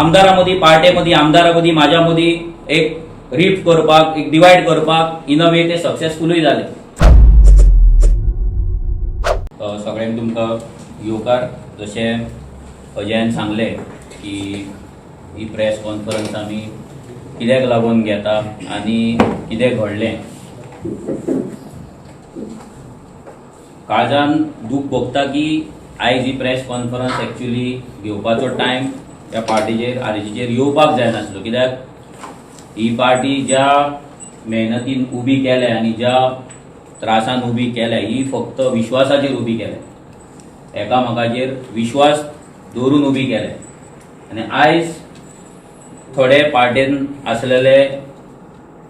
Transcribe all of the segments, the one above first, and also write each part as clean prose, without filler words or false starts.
आमदारा मदीं पार्टे मदीं आमदारा मदीं म्हाज्या मदीं एक रिफ्ट करपाक एक डिवायड करपाक इन अ वे ते सक्सेसफुलूय जाले। सगळ्यांक तुमकां येवकार। जशें अजयान सांगले की ही प्रेस कॉन्फरन्स आमी कित्याक लागून घेता आनी कितें घडलें। काळजान दूख भोगता की आयज ही प्रेस कॉन्फरन्स एक्चुअली घेवपाचो टायम ह्या पार्टीचेर आरजीचेर येवपाक जाय नासलो, कित्याक ही पार्टी ज्या मेहनतीन उबी केल्या आनी ज्या त्रासान उबी केल्या ही फक्त विश्वासाचेर उबी केल्या, एकामेकाचेर विश्वास दवरून उबी केल्या। आनी आयज थोडे पार्टेन आसलेले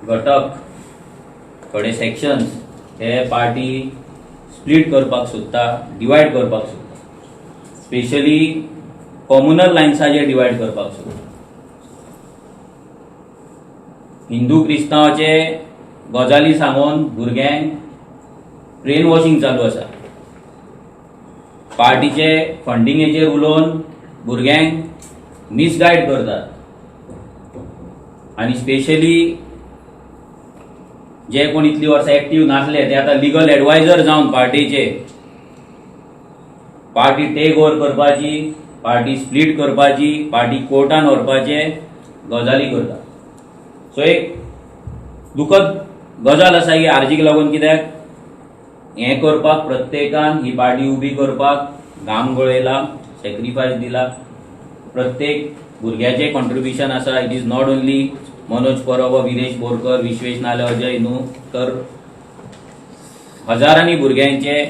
घटक थोडे सेक्शन्स हे पार्टी स्प्लिट करपाक सोदता, डिवायड करपाक सोदता, स्पेशली कॉम्युनल लायन्साचेर डिवायड करपाक सोदता। हिंदू क्रिस्तांवाचे गजाली सांगून भुरग्यांक ब्रेन वॉशिंग चालू आसा, पार्टीचे फंडिंगेचेर उलोवन भुरग्यांक मिसगायड करतात, आनी स्पेशली जे कोण इतली वर्सां एक्टिव्ह नासले ते आता लिगल एडवायझर जावन पार्टीचे पार्टी टेक ओव्हर करपाची, पार्टी स्प्लिट करपाची, पार्टी कोर्टान व्हरपाचे गजाली करता। सो एक दुखद गजाल आसा की आरजीक लागून, कित्याक हे करपाक प्रत्येकान ही पार्टी उबी करपाक घाम गळयला, सॅक्रिफायस दिला, प्रत्येक भुरग्याचे कॉन्ट्रिब्युशन आसा। It is not only Manoj Parab, Viresh Borkar, Vishwesh नाले, अजय न्हू, तर हजारांनी भुरग्यांचे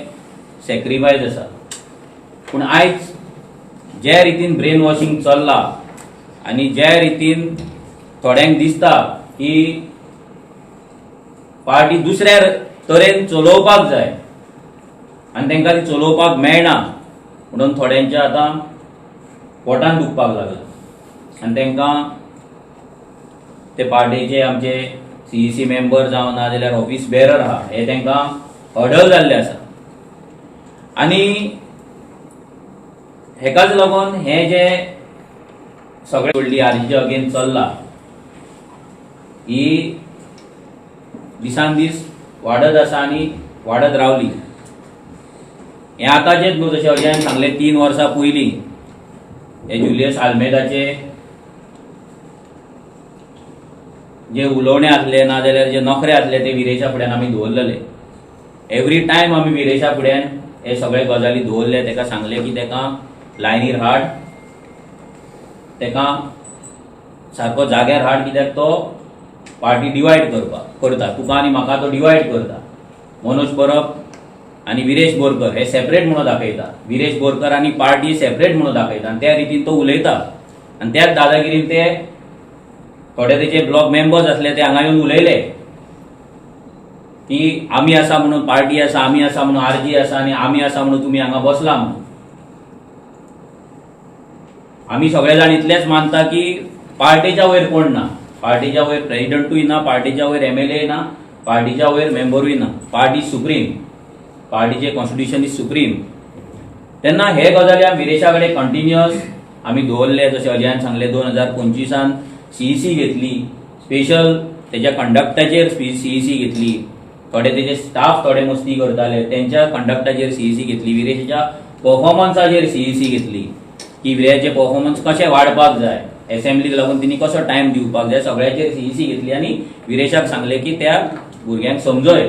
सॅक्रिफायस आसा। पूण आयज जे रितीन ब्रेन वॉशिंग चल्ला आनी जे रितीन थोड्यांक दिसता की पार्टी दुसऱ्या तरेन चलोवपाक जाय आनी तांकां ती चलोवपाक मेळना म्हणून थोड्यांचे आतां पोटान दुखपाक लागला आनी तांकां ते पार्टीचे आमचे सीईसी मेंबर जावं ना जाल्यार ऑफिस बेरर आहा हे तांकां हडल जाल्ले आसा। आनी हेकाच लागून हे जे सगळे व्हडली आरजीचे अगेन चल्ला ही दिसान दीस वाडत आसा आनी वाडत रावली। हे आतांचेच न्हू, जशें अजयान सांगले 3 वर्सां पयलीं हे जुलियस आल्मेदाचे जे उलोवणे आसले ना जाल्यार जे नखरे आसले ते विरेशा फुड्यान आमी दवरलेले। एवरी टायम आमी विरेशा फुड्यान हे सगळे गजाली दवरले, ताका सांगले की ताका लायनीर हाड, ताका सारको जाग्यार हाड, कित्याक तो पार्टी डिवायड करता, तुका आनी म्हाका तो डिवायड करता। मनोज परब आनी विरेश बोरकर हे सेपरेट म्हणून दाखयता, विरेश बोरकर आनी पार्टी सेपरेट म्हणून दाखयता आनी त्या रितीन तो उलयता। आनी त्याच दादागिरीन ते थोडे तेचे ब्लॉक मेंबर्स आसले ते हांगा येवन उलयले की आमी आसा म्हणून पार्टी आसा, आमी आसा म्हणून आरजी आसा आनी आमी आसा म्हणून तुमी हांगा बसला म्हणून। आमी सगळे जाण इतलेच मानता की पार्टीच्या वयर कोण ना, पार्टीच्या वयर प्रेसिडेंटूय ना, पार्टीच्या वयर एमएलए ना, पार्टीच्या वयर मेंबरूय ना, पार्टी सुप्रीम, पार्टीचे कॉन्स्टिट्यूशन इज सुप्रीम। तेन्ना हे गजाली आमी विरेशा कडेन कंटिन्युअस आमी दवरले। जशें अजयान सांगले 2025 सीईसी घेतली, स्पेशल तेच्या कंडक्टाचेर सीईसी घेतली, थोडे तेचे स्टाफ थोडे मस्ती करताले तेंच्या कंडक्टाचेर सीईसी घेतली, विरेशाच्या परफॉर्मन्साचेर सीईसी घेतली की विरेशाचे परफॉर्मन्स कशें वाडपाक जाय, असेंब्लीक लागून तिणी कसो टायम दिवपाक जाय, सगळ्याचेर सीईसी घेतली। आनी विरेशाक सांगले की त्या भुरग्यांक समजय,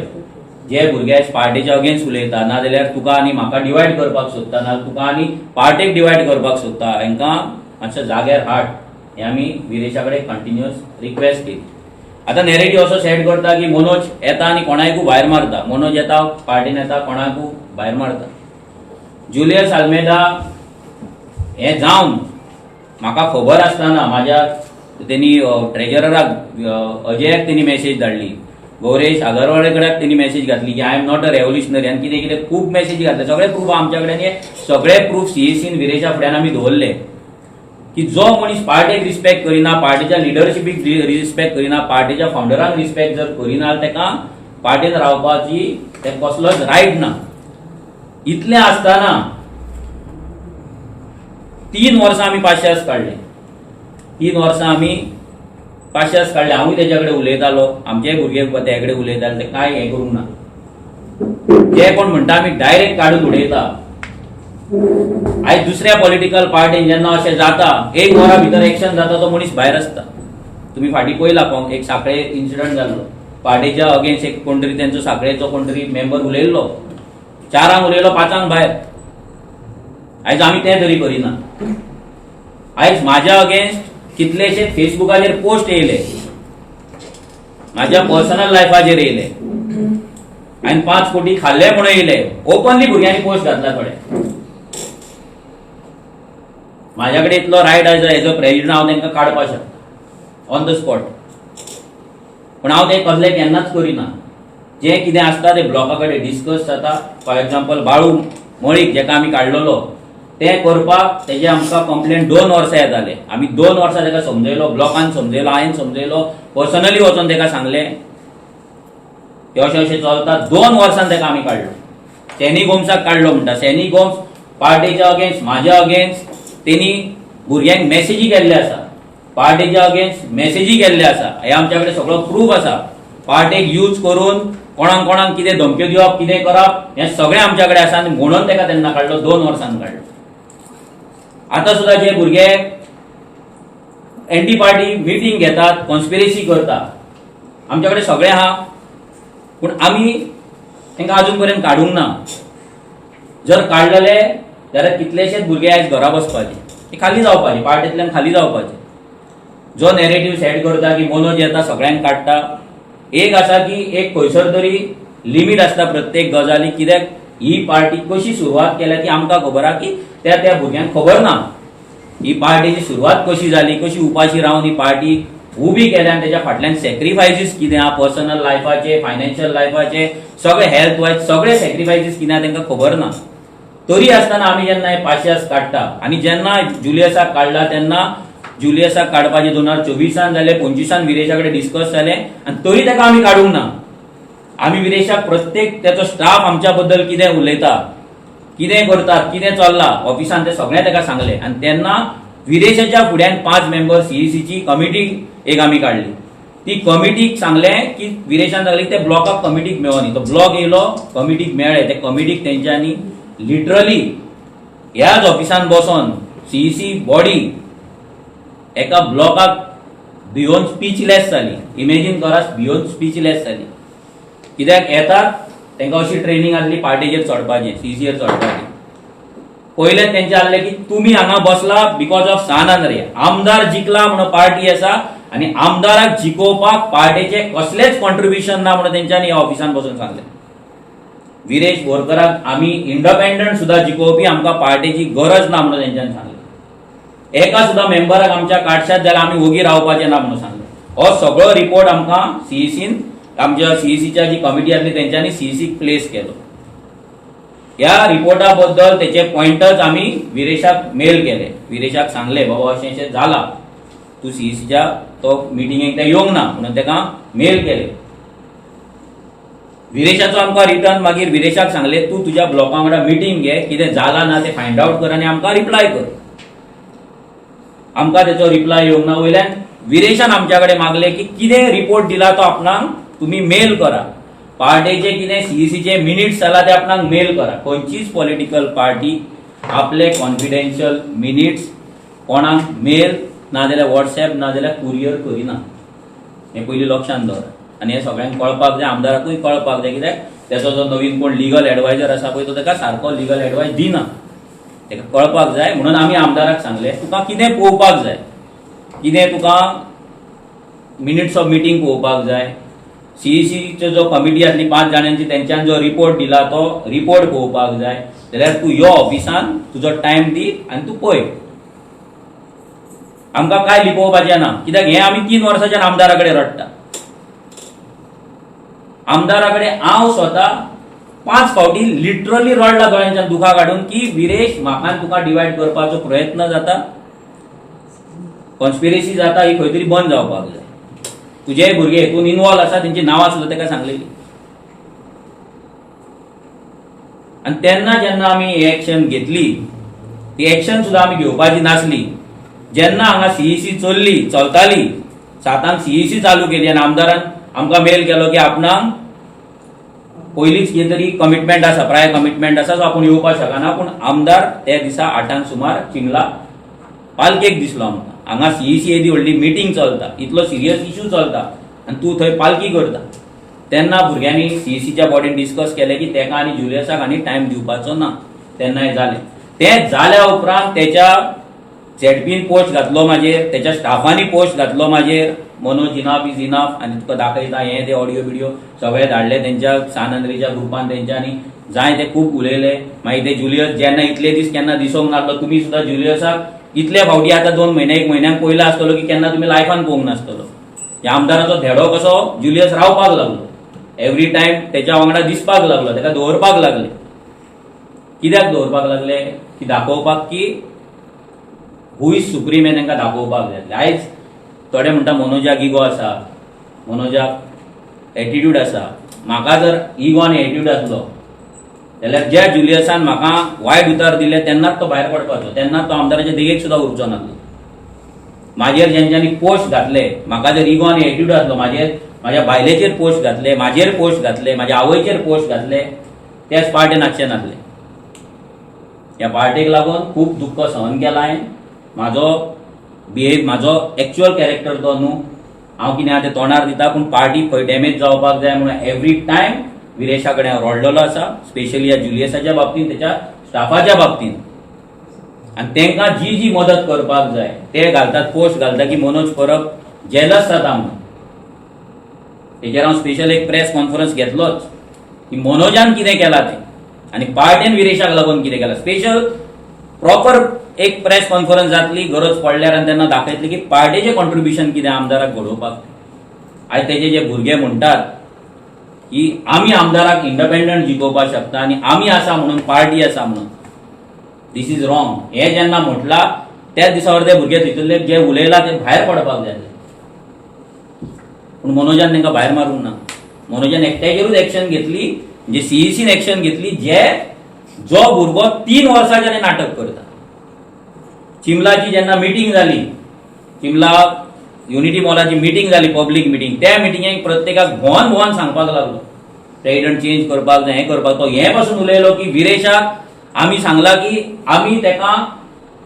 जे भुरगे पार्टीच्या अगेन्स्ट उलयता ना जाल्यार तुका आनी म्हाका डिवायड करपाक सोदता ना तुका आनी पार्टेक डिवायड करपाक सोदता, हांकां मातशें जाग्यार हाड, हे आमी विरेशा कडेन कंटिन्युअस रिक्वेस्ट केली। आतां नॅरेटिव्ह असो सेट करता की मनोज येता आनी कोणाकूय भायर मारता, मनोज येता पार्टीन येता कोणाकूय भायर मारता। जुलियस आल्मेदा हे जावन म्हाका खबर आसतना म्हाज्या तेणी ट्रेजरराक अजयाक तेणी मेसेज धाडली, गौरेश आगरवाडे कडेन तेणी मेसेज घातली की I am not a revolutionary आनी कितें कितें खूब मेसेज घातले, सगळे प्रूफ आमच्या कडेन, हे सगळे प्रूफ सीईसीन विरेशा फुड्यान आमी दवरले की जो मनीस पार्टीक रिस्पेक्ट करिना, पार्टीच्या लिडरशिपीक रिस्पेक्ट करिना, पार्टीच्या फाउंडरांक रिस्पेक्ट जर करिना ताका पार्टीन रावपाची कसलोच रायट ना। इतलें आसतना 3 वर्सां आमी पाश्यास काडले 3 वर्सां आमी पाशास काडले. हांवूय तेच्या कडेन उलयतालो, आमचेय भुरगे तेजे कडेन उलयताले, ते काय हें करूंक ना. जे कोण म्हणटा आमी डायरेक्ट काडून उडयता. आयज दुसऱ्या पॉलिटिकल पार्टीन जेन्ना अशें जाता, 1 वरा भितर एक्शन जाता, तो मनीस भायर आसता. तुमी फाटीं पळयला पळोवंक, एक सांखळे इन्सिडंट जाल्लो, पार्टीच्या अगेन्स्ट एक कोण तरी तेंचो सांखळेचो कोण तरी मेंबर उलयल्लो, 4 उलयलो, 5 भायर. आयज आमी तें तरी करिना. आयज म्हाज्या अगेन्स्ट कितलेशे फेसबुकाचेर पोस्ट येयले, म्हाज्या पर्सनल लायफाचेर येयले, हांवें 5 कोटी खाल्ले म्हणून येयले. ओपनली भुरग्यांनी पोस्ट घातला थोडे. म्हाज्या कडेन इतलो रायट आसा एज अ प्रेसिडेंट, हांव तांकां काडपाक शकता ऑन द स्पॉट. पण हांव तें कसलें केन्नाच करिना. जें कितें आसता तें ब्लॉका कडेन डिस्कस जाता. फॉर एग्जाम्पल बाळू मळीक जेका आमी काडलेलो, तें करपाक तेजे आमकां कंप्लेंट 2 वर्सां येताले. आमी 2 वर्सां ताका समजयलो, ब्लॉकान समजयलो, हांवें समजयलो, पर्सनली वचोन ताका सांगलें की अशें अशें चलता. 2 वर्सां ताका आमी काडलो. सॅनी गोम्साक काडलो म्हणटा. सॅनी गोम्स पार्टीच्या अगेन्स्ट, म्हाज्या अगेन्स्ट तेणी भुरग्यांक मेसेजी केल्ले आसा, पार्टीच्या अगेन्स्ट मेसेजी केल्ले आसा. हे आमच्या कडेन सगळो प्रूफ आसा. पार्टेक यूज करून कोणाक कोणाक कितें धमक्यो दिवप, कितें करप, हें सगळें आमच्या कडेन आसा. आनी म्हणून ताका तेन्ना काडलो, 2 वर्सांनी काडलो. आतां सुद्दां जे भुरगे एंटी पार्टी मिटींग घेतात, कॉन्स्पिरेसी करतात, आमच्या कडेन सगळें आहा. पूण आमी तांकां अजून पर्यंत काडूंक ना. जर काडलेले जाल्यार कितलेशेच भुरगे आयज घरा बसपाचे, ते खाली जावपाचे, पार्टींतल्यान खाली जावपाचे. जो नॅरेटिव्ह सेट करता की मनोज येता सगळ्यांक काडटा, एक आसा की एक खंयसर तरी लिमीट आसता प्रत्येक गजालीक. कित्याक ही पार्टी कशी सुरवात केल्या ती आमकां खबर आहा, की त्या भुरग्यांक खबर ना ही पार्टीची सुरवात कशी जाली, कशी उपाशी रावन ही पार्टी उबी केल्या, आनी तेच्या फाटल्यान सॅक्रिफायसीस कितें आहा, पर्सनल लायफाचे, फायनान्शियल लायफाचे, सगळे हेल्थ वायज सगळे सॅक्रिफायसीस कितें आहा तांकां खबर ना. तरी आसतना आमी जेन्ना हे पाशयास काडटा, आनी जेन्ना जुलियसाक काडला तेन्ना जुलियसाक काडपाचे 2024 जाले, 25 विरेशा कडेन डिस्कस जाले, आनी तरी ताका आमी काडूंक ना. आमी विरेशाक प्रत्येक तेचो स्टाफ आमच्या बद्दल कितें उलयता, कितें करतात, कितें चल्ला ऑफिसान, ते सगळें ताका सांगलें. आनी तेन्ना विरेशाच्या फुड्यान 5 मेंबर सीईसीची कमिटी एक आमी काडली. ती कमिटीक सांगलें की विरेशान सांगलें ते ब्लॉकाक कमिटीक मेळोनी. तो ब्लॉक येयलो, कमिटीक मेळ्ळे. ते कमिटीक तेंच्यांनी लिटरली ह्याच ऑफिसान बसोन सीईसी बॉडी एका ब्लॉकाक भिवन स्पीचलेस जाली. इमेजीन करात, भिवन स्पीचलेस जाली. कित्याक येतात तांकां अशी ट्रेनिंग आसली पार्टीचेर चडपाची, सीसीचेर चडपाची. पयले तेंचे आसले की तुमी हांगा बसला बिकॉज ऑफ सानांद्रे, आमदार जिखला म्हणून पार्टी आसा, आनी आमदाराक जिखोवपाक पार्टीचे कसलेच कॉन्ट्रिब्युशन ना म्हणून तेंच्यांनी ह्या ऑफिसान बसून सांगलें. विरेश बोरकराक आमी इंडिपेंडंट सुद्दां जिखोवपी आमकां पार्टीची गरज ना म्हणून तेंच्यांनी सांगलें. एका सुद्दां मेंबराक आमच्या काडशात जाल्यार आमी ओगी रावपाचें ना म्हणून सांगलें. हो सगळो रिपोर्ट आमकां सीईसीन, आमच्या सीईसीच्या जी कमिटी आसली तेंच्यांनी सीईसीक प्लेस केलो. ह्या रिपोर्टा बद्दल तेचे पॉइंटर्स आमी विरेशाक मेल केले. विरेशाक सांगले बाबा अशें अशें जाला, तूं सीईसीच्या तो मिटिंगेक ते येवंक ना म्हणून ताका मेल केले. विरेशाचो आमकां रिटर्न मागीर विरेशाक सांगले तूं तुज्या ब्लॉका वांगडा मिटींग घे, कितें जाला ना तें फायंड आउट कर आनी आमकां रिप्लाय कर. आमकां तेचो रिप्लाय येवंक ना. वयल्यान विरेशान आमच्या कडेन मागले की कितें रिपोर्ट दिला तो आपणाक तुमी मेल करा. पार्टीचे कितें सीईसीचे मिनिट्स जाला ते आपणाक मेल करा. खंयचीच पॉलिटिकल पार्टी आपले कॉन्फिडेन्शियल मिनिट्स कोणाक मेल नाजाल्यार व्हॉट्सएप नाजाल्यार कुरियर करिना. हें पयलीं लक्षांत दवरा. आनी हें सगळ्यांक कळपाक जाय, आमदाराकूय कळपाक जाय. कित्याक तेचो जो नवीन कोण लिगल एडवायजर आसा पळय तो ताका सारको लिगल एडवायस दिना. ताका कळपाक जाय. म्हणून आमी आमदाराक सांगलें तुका कितें पळोवपाक जाय, कितें तुका मिनिट्स ऑफ मिटींग पळोवपाक जाय, सीईसीचो जो कमिटी आसली 5 जाणांची तेंच्यान जो रिपोर्ट दिला तो रिपोर्ट पळोवपाक जाय जाल्यार तूं यो ऑफिसान, तुजो टायम दी आनी तूं पळय. आमकां काय लिपोवपाचें ना. कित्याक हें आमी 3 वर्सांच्यान आमदारा कडेन रडटा. आमदारा कडेन हांव स्वता 5 फावटी लिटरली रडला दोळ्यांच्यान दुखां काडून की विरेश म्हाका तुका डिवायड करपाचो प्रयत्न जाता, कॉन्स्पिरेसी जाता, ही खंय तरी बंद जावपाक जाय. तुजेय भुरगे हेतून इन्वॉल्व आसा, तेंची नांवां सुद्दां ताका सांगलेली. आनी तेन्ना जेन्ना आमी एक्शन घेतली, ती एक्शन सुद्दां आमी घेवपाची नासली. जेन्ना हांगा सीईसी चलताली 7 सीईसी चालू केली आनी आमदारान आमकां मेल केलो की आपणाक पयलींच कितें तरी कमिटमेंट आसा, प्रायर कमिटमेंट आसा, सो आपूण येवपाक शकना. पूण आमदार त्या दिसा 8 सुमार चिंगला पालकेक दिसलो आमकां. हांगा सीईसी येदी व्हडली मिटींग चलता, इतलो सिरियस इश्यू चलता आनी तूं थंय पालकी करता. तेन्ना भुरग्यांनी सीईसीच्या बॉडीन डिस्कस केलें की तेका आनी जुलियसाक आनी टायम दिवपाचो ना. तेन्ना हें जालें. तें जाल्या उपरांत तेच्या झेडपीन पोस्ट घातलो म्हाजेर, तेच्या स्टाफांनी पोस्ट घातलो म्हाजेर, मनोज इनाफ इज इनाफ, आनी तुका दाखयता हें ते ऑडियो बिडियो सगळे धाडले तेंच्या सानंद्रीच्या ग्रुपान. तेंच्यांनी जाय ते खूब उलयले. मागीर ते जुलियस जेन्ना इतले दीस केन्ना दिसूंक नासलो, तुमी सुद्दां जुलियसाक इतले फावटी आतां 2 म्हयने 1 म्हयन्याक पयलो आसतलो की केन्ना तुमी लायफान पळोवंक नासतलो. ह्या आमदाराचो धेडो कसो जुलियस रावपाक लागलो, एवरी टायम तेच्या वांगडा दिसपाक लागलो, तेका दवरपाक लागले. कित्याक दवरपाक लागले की दाखोवपाक की हू इज सुप्रीम हें तांकां दाखोवपाक जाय. आयज थोडे म्हणटा मनोजाक इगो आसा, मनोजाक एटिट्यूड आसा. म्हाका जर इगो आनी एटिट्यूड आसलो जाल्यार ज्या जुलियसान म्हाका वायट उतार दिले तेन्नाच तो भायर पडपाचो, तेन्नाच तो आमदाराच्या देगेक सुद्दां उरचो नासलो. म्हाजेर जेंच्यांनी पोस्ट घातले, म्हाका जर इगो आनी एटिट्यूड आसलो, म्हाज्या बायलेचेर पोस्ट घातले, म्हाजेर पोस्ट घातले, म्हाज्या आवयचेर पोस्ट घातले, तेच पार्टेन आसचे नासले. ह्या पार्टेक लागून खूब दुख्ख सहन केलां हांवें. म्हाजो एक्चुअल कॅरेक्टर तो न्हू, हांव कितें आहा तें तोंडार दिता, पूण पार्टी खंय डॅमेज जावपाक जाय म्हणून एवरी टायम विरेशा कडेन हांव रडलेलो आसा, स्पेशली ह्या जुलियसाच्या बाबतींत, तेच्या स्टाफाच्या बाबतींत. आनी तांकां जी जी मदत करपाक जाय ते घालतात, पोस्ट घालता की मनोज परब जेलस जाता म्हणून. तेजेर हांव स्पेशल एक प्रेस कॉन्फरन्स घेतलोच की मनोजान कितें केलां तें आनी पार्टेन विरेशाक लागून कितें केलां. स्पेशल प्रॉपर एक प्रेस कॉन्फरन्स जातली गरज पडल्यार, आनी तेन्ना दाखयतली की पार्टीचें कॉन्ट्रिब्युशन कितें आमदाराक घडोवपाक. आयज तेजे जे भुरगे म्हणटात की आमी आमदाराक इंडिपेंडंट जिखोवपाक शकता आनी आमी आसा म्हणून पार्टी आसा म्हणून, दीस इज रॉंग. हें जेन्ना म्हटलां त्याच दिसा वयर ते भुरगे भितरले जे उलयला ते भायर पडपाक जाय. पूण मनोजान तांकां भायर मारूंक ना. मनोजान एकट्याचेरूच एक्शन घेतली, म्हणजे सीईसीन एक्शन घेतली, जो भुरगो 3 वर्सांच्यान नाटक करता. चिमलाची जेन्ना मिटींग जाली, चिमला युनिटी मॉलाची मिटींग जाली, पब्लीक मिटींग, त्या मिटींगेक प्रत्येकाक भोवन सांगपाक लागलो प्रेसिडेंट चेंज करपाक जाय, हें करपाक. तो हें पासून उलयलो की विरेशाक आमी सांगला की आमी तेका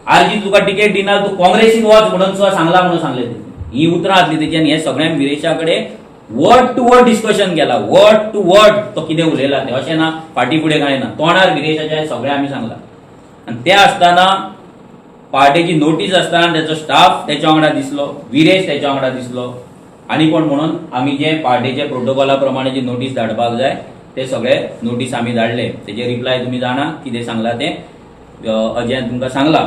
आरजी तुका टिकेट दिना, तूं काँग्रेसीन वच म्हणून सुद्दां सांगला म्हणून सांगलें. ही उतरां आसली तेजी आनी हें सगळ्यांक विरेशा कडेन वर्ड टू वर्ड डिस्कशन केला, वर्ड टू वर्ड तो कितें उलयला तें. अशें ना फाटी फुडें कांय ना, तोंडार विरेशाच्या सगळें आमी सांगला. आनी तें आसतना पार्टीची नोटीस आसतना तेचो स्टाफ तेच्या वांगडा दिसलो, विरेश तेच्या वांगडा दिसलो, आनी कोण म्हणून आमी जे पार्टीचे प्रोटोकॉला प्रमाणे जी नोटीस धाडपाक जाय ते सगळे नोटीस आमी धाडले. तेजे रिप्लाय तुमी जाणा कितें सांगला तें अजयान तुमकां सांगला.